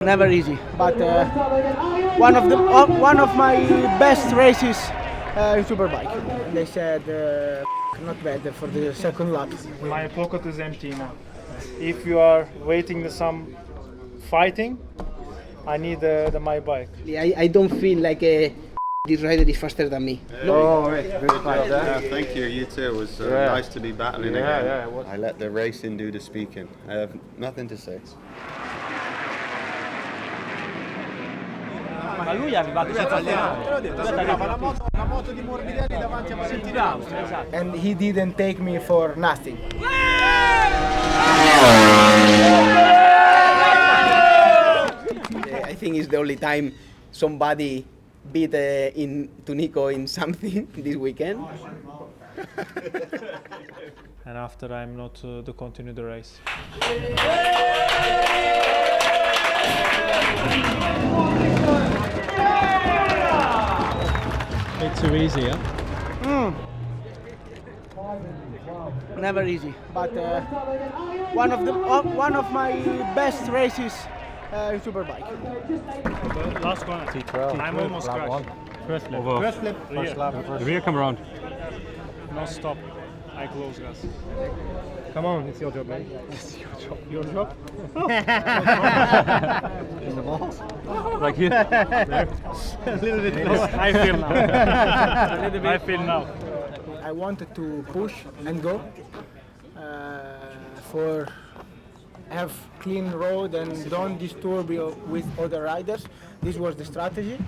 Never easy, but one of my best races in Superbike. They said not bad for the second lap. My pocket is empty now. If you are waiting for some fighting, I need my bike. I don't feel like this rider is faster than me. Oh, right. Good fight. Thank you. You too. It was nice to be battling again. I let the racing do the speaking. I have nothing to say. Ma lui è arrivato senza allenare. La moto di Morbidelli davanti a Bautista. And he didn't take me for nothing. I think it's the only time somebody beat to Nico in something this weekend. And after I'm not to continue the race. It's too easy, huh? Never easy, but one of my best races in Superbike. The last one. I'm almost crashed. First lap. First lap. The rear come around. No stop. I close gas. Come on, it's your job, man. It's your job. Your job? In the balls? Like here? A little bit close. I feel now. I feel now. I wanted to push and go for have clean road and don't disturb you with other riders. This was the strategy.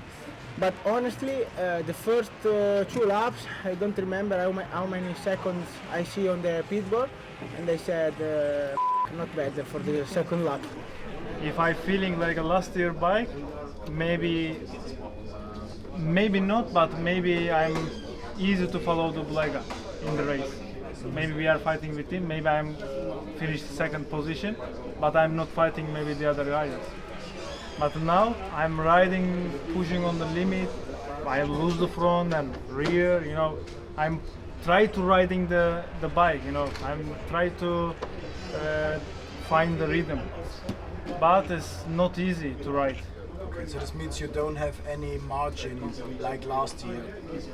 But honestly, the first 2 laps, I don't remember how many seconds I see on the pit board, and they said not bad for the second lap. If I'm feeling like a last year bike, maybe not, but maybe I'm easy to follow the Bulega in the race. Maybe we are fighting with him, maybe I'm finished second position, but I'm not fighting maybe the other riders. But now I'm riding, pushing on the limit. I lose the front and rear. You know, I'm try to riding the bike. You know, I'm try to find the rhythm. But it's not easy to ride. Okay, so this means you don't have any margin like last year,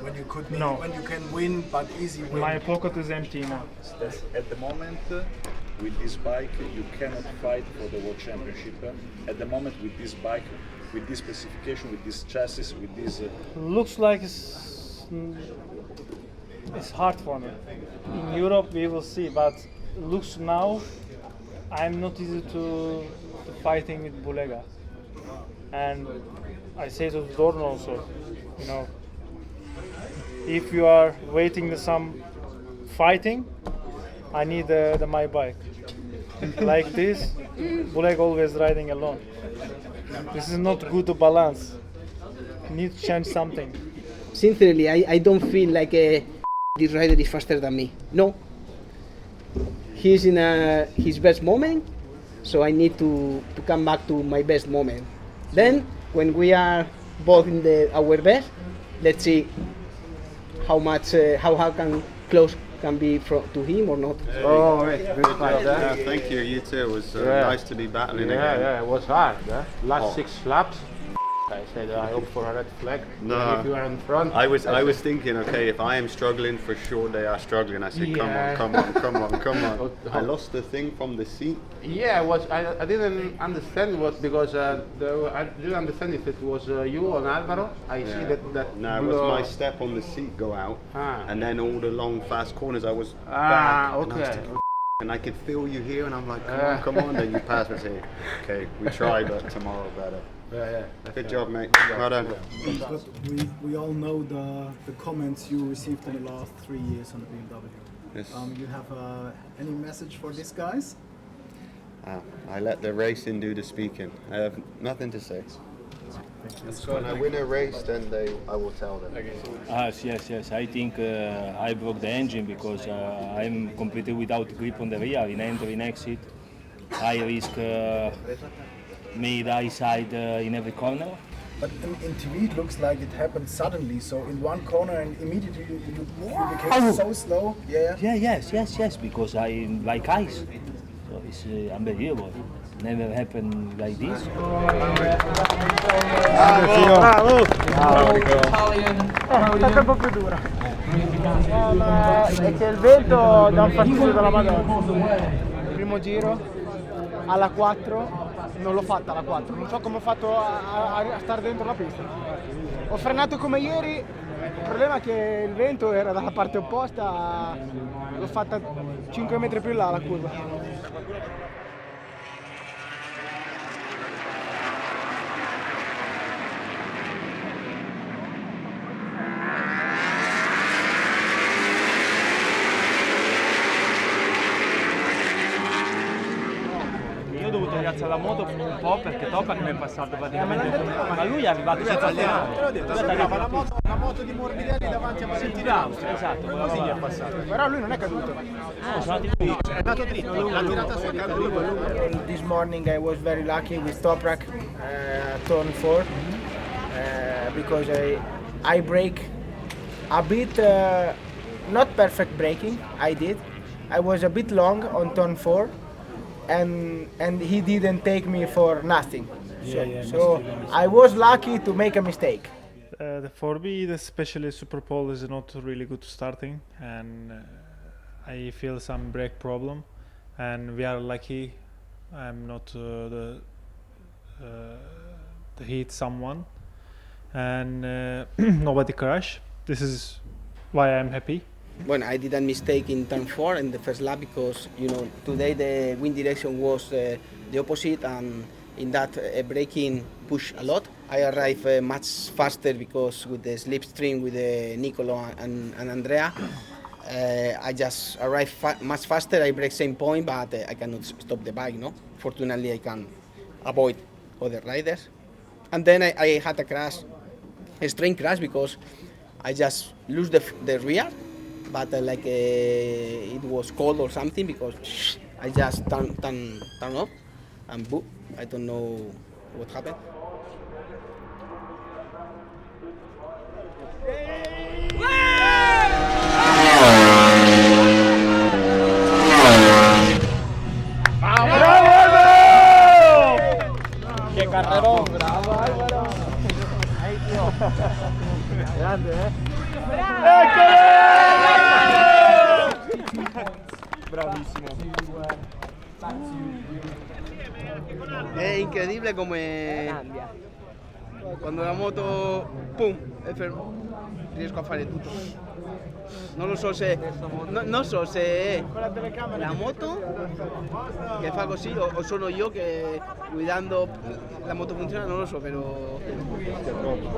when you could No. when you can win, but easy win. My pocket is empty now. At the moment, with this bike, you cannot fight for the World Championship. At the moment, with this bike, with this specification, with this chassis, with this... Looks like it's hard for me. In Europe, we will see, but looks now, I'm not easy to fighting with Bulega. And I say to Dorn also, you know, if you are waiting for some fighting, I need my bike. Like this, Bulega always riding alone. This is not good to balance. Need to change something. Sincerely, I don't feel like this rider is faster than me. No. He's in his best moment, so I need to come back to my best moment. Then, when we are both in our best, let's see how close can be to him or not. Oh, right. Good fight. Thank you. You too. It was nice to be battling again. Yeah, it was hard. Last 6 laps. I said I hope for a red flag. No. If you are in front. I was thinking, okay, if I am struggling, for sure they are struggling. I said, come on. I lost the thing from the seat. Yeah, I didn't understand because I didn't understand if it was you or Alvaro. I see that. No, it was my step on the seat go out, and then all the long fast corners I was back. Okay. And I could feel you here, and I'm like, come on. Then you pass me and say, okay, we try, but tomorrow better. Yeah. Good job, mate. Well done. But we all know the comments you received in the last 3 years on the BMW. Yes. You have any message for these guys? I let the racing do the speaking. I have nothing to say. When I win a race, then I will tell them. Yes. I think I broke the engine because I'm completely without grip on the rear, in entry, in exit. I risk made high side in every corner. But in TV it looks like it happened suddenly. So in one corner and immediately you became so slow. Yes, because I like ice. So it's unbelievable. Never happened like this. È un po' più dura. È che il vento dà un fastidio dalla Madonna. Primo giro alla 4, non l'ho fatta alla 4, non so come ho fatto a stare dentro la pista. Ho frenato come ieri, il problema è che il vento era dalla parte opposta, l'ho fatta 5 metri più in là la curva. Io ho dovuto rialzare la moto un po' perché Toprak mi è passato praticamente, ma lui è arrivato senza frenare. La moto di Morbidelli davanti a Senti l'Austria, esatto, così gli è passato. Però lui non è caduto. Sono andato dritto. La tirata sopra è lui. This morning I was very lucky with Toprak turn 4 because I brake a bit, not perfect braking, I did. I was a bit long on turn 4 and he didn't take me for nothing. So I was lucky to make a mistake. For me, especially Super Pole is not really good starting, and I feel some brake problem. And we are lucky. I'm not to hit someone, and nobody crash. This is why I'm happy. When I did a mistake in turn 4 in the first lap because today the wind direction was the opposite, and in that braking push a lot. I arrived much faster because with the slipstream with Nicolo and Andrea, I just arrived much faster. I brake same point, but I cannot stop the bike. No, fortunately I can avoid other riders. And then I had a crash, a strange crash because I just lose the rear. But it was cold or something because I just turn off and boom, I don't know what happened. Che carrerone, bravo Alvaro. Grande, Bravissimo. È incredibile come quando la moto pum è fermo, riesco a fare tutto. Non so se è la moto che fa così o sono io che guidando la moto funziona, non lo so, però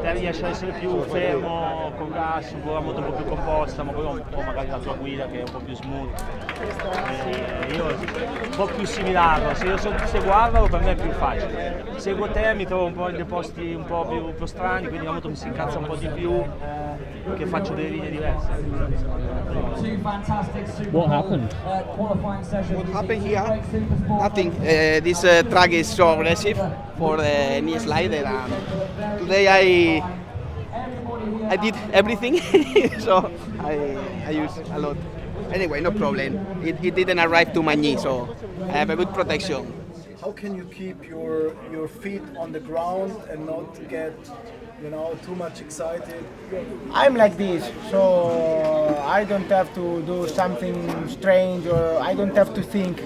Te riesci ad essere più fermo con gas, con la moto un po' più composta, ma poi un po' magari la tua guida che è un po' più smooth. Io un po' più similare, se io seguo Alvaro per me è più facile. Seguo te mi trovo un po' in dei posti un po' più strani, quindi la moto mi si incazza un po' di più, che faccio delle linee diverse. What happened? what happened here? Nothing. This track is so aggressive for the knee slider, and today I did everything, so I use a lot. Anyway, no problem. It didn't arrive to my knee, so I have a good protection. How can you keep your feet on the ground and not get too much excited? I'm like this, so I don't have to do something strange or I don't have to think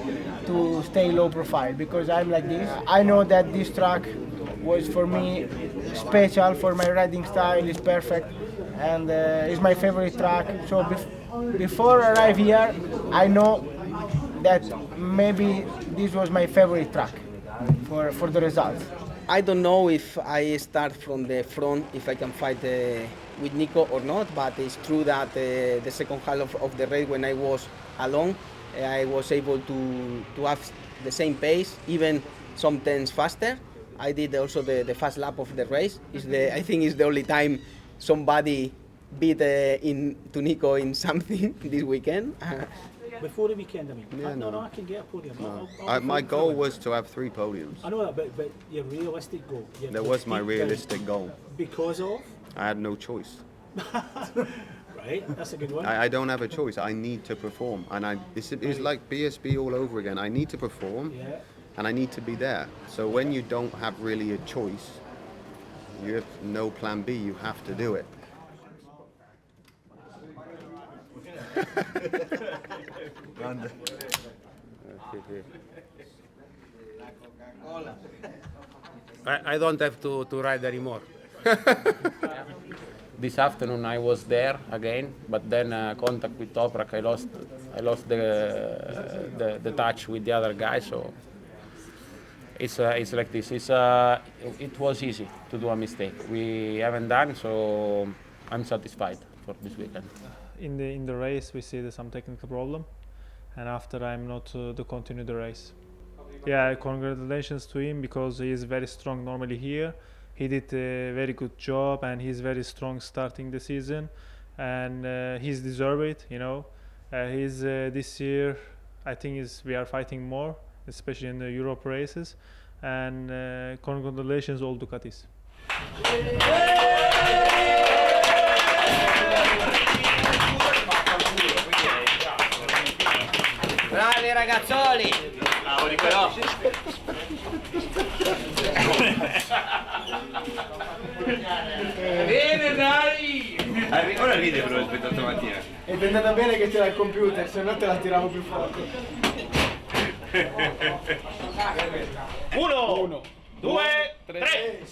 to stay low profile because I'm like this. I know that this track was for me special for my riding style, is perfect, and it's my favorite track. So before I arrive here, I know that maybe this was my favorite track for the results. I don't know if I start from the front, if I can fight with Nico or not, but it's true that the second half of the race when I was alone, I was able to have the same pace, even sometimes faster. I did also the fast lap of the race. I think it's the only time somebody beat to Nico in something this weekend. Before the weekend, I mean. Yeah, No, no. I can get a podium. No. I'll My fight goal for it. was to have 3 podiums. I know that, but your realistic goal. That was my realistic goal. Because of? I had no choice. Right, that's a good one. I don't have a choice. I need to perform, and it's like BSB all over again. I need to perform, Yeah. and I need to be there. So when you don't have really a choice, you have no plan B, you have to do it. I don't have to ride anymore. This afternoon I was there again, but then contact with Toprak, I lost the touch with the other guy, so it's like this. It was easy to do a mistake. We haven't done, so I'm satisfied for this weekend. In the race we see there's some technical problem, and after I'm not to continue the race. Yeah, congratulations to him because he is very strong normally here. He did a very good job and he's very strong starting the season, and he's deserved it, you know. He's this year I think we are fighting more, especially in the Europe races, and congratulations all Ducatis. Bravi ragazzoli! Bravo Nicolò! Bene dai! Ora ride però rispetto a stamattina. Ed è andata bene che c'era il computer, se no te la tiravo più forte. 1, 2, 3!